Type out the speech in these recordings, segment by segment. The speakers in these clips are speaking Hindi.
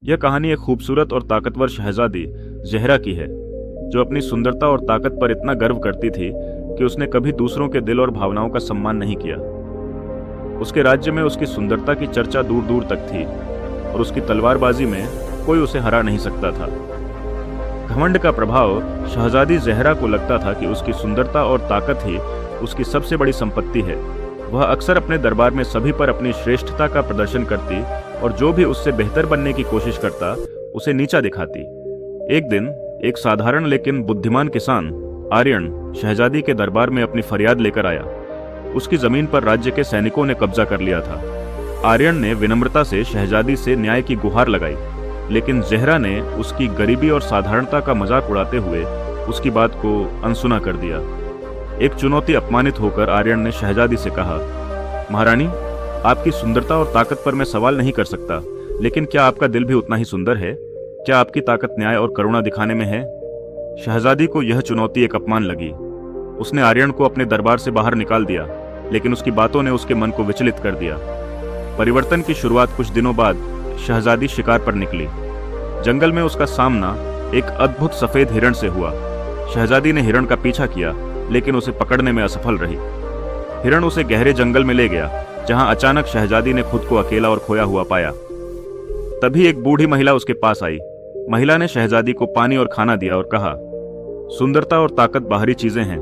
यह कहानी एक खूबसूरत और ताकतवर शहजादी ज़हरा की है, जो अपनी सुंदरता और ताकत पर इतना गर्व करती थी कि उसने कभी दूसरों के दिल और भावनाओं का सम्मान नहीं किया। उसके राज्य में उसकी सुंदरता की चर्चा दूर दूर तक थी और उसकी तलवारबाजी में कोई उसे हरा नहीं सकता था। घमंड का प्रभाव शहजादी ज़हरा को लगता था कि उसकी सुंदरता और ताकत ही उसकी सबसे बड़ी संपत्ति है। वह अक्सर अपने दरबार में सभी पर अपनी श्रेष्ठता का प्रदर्शन करती और जो भी उससे बेहतर बनने की कोशिश करता उसे नीचा दिखाती। एक दिन एक साधारण लेकिन बुद्धिमान किसान आर्यन शहजादी के दरबार में अपनी फरियाद लेकर आया। उसकी जमीन पर राज्य के सैनिकों ने कब्जा कर लिया था। आर्यन ने विनम्रता से शहजादी से न्याय की गुहार लगाई, लेकिन ज़हरा ने उसकी गरीबी और साधारणता का मजाक उड़ाते हुए उसकी बात को अनसुना कर दिया। एक चुनौती अपमानित होकर आर्यन ने शहजादी से कहा, महारानी, आपकी सुंदरता और ताकत पर मैं सवाल नहीं कर सकता, लेकिन क्या आपका दिल भी उतना ही सुंदर है? क्या आपकी ताकत न्याय और करुणा दिखाने में है? शहजादी को यह चुनौती एक अपमान लगी। उसने आर्यन को अपने दरबार से बाहर निकाल दिया, लेकिन उसकी बातों ने उसके मन को विचलित कर दिया। परिवर्तन की शुरुआत कुछ दिनों बाद शहजादी शिकार पर निकली। जंगल में उसका सामना एक अद्भुत सफेद हिरण से हुआ। शहजादी ने हिरण का पीछा किया, लेकिन उसे पकड़ने में असफल रही। हिरण उसे गहरे जंगल में ले गया, जहां अचानक शहजादी ने खुद को अकेला और खोया हुआ पाया। तभी एक बूढ़ी महिला उसके पास आई। महिला ने शहजादी को पानी और खाना दिया और कहा, सुंदरता और ताकत बाहरी चीजें हैं,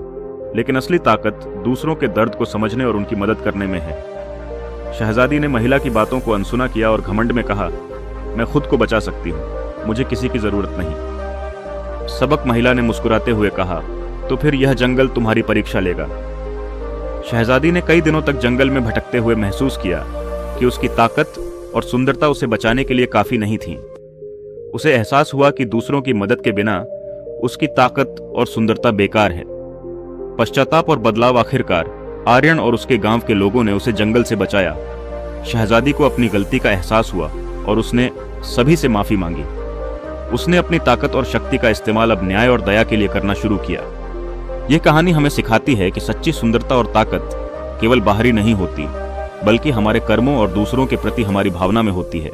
लेकिन असली ताकत दूसरों के दर्द को समझने और उनकी मदद करने में है। शहजादी ने महिला की बातों को अनसुना किया और घमंड में कहा, मैं खुद को बचा सकती हूँ, मुझे किसी की जरूरत नहीं। सबक महिला ने मुस्कुराते हुए कहा, तो फिर यह जंगल तुम्हारी परीक्षा लेगा। शहजादी ने कई दिनों तक जंगल में भटकते हुए महसूस किया कि उसकी ताकत और सुंदरता उसे बचाने के लिए काफी नहीं थी। उसे एहसास हुआ कि दूसरों की मदद के बिना उसकी ताकत और सुंदरता बेकार है। पश्चाताप और बदलाव आखिरकार आर्यन और उसके गांव के लोगों ने उसे जंगल से बचाया। शहजादी को अपनी गलती का एहसास हुआ और उसने सभी से माफी मांगी। उसने अपनी ताकत और शक्ति का इस्तेमाल अब न्याय और दया के लिए करना शुरू किया। यह कहानी हमें सिखाती है कि सच्ची सुंदरता और ताकत केवल बाहरी नहीं होती, बल्कि हमारे कर्मों और दूसरों के प्रति हमारी भावना में होती है।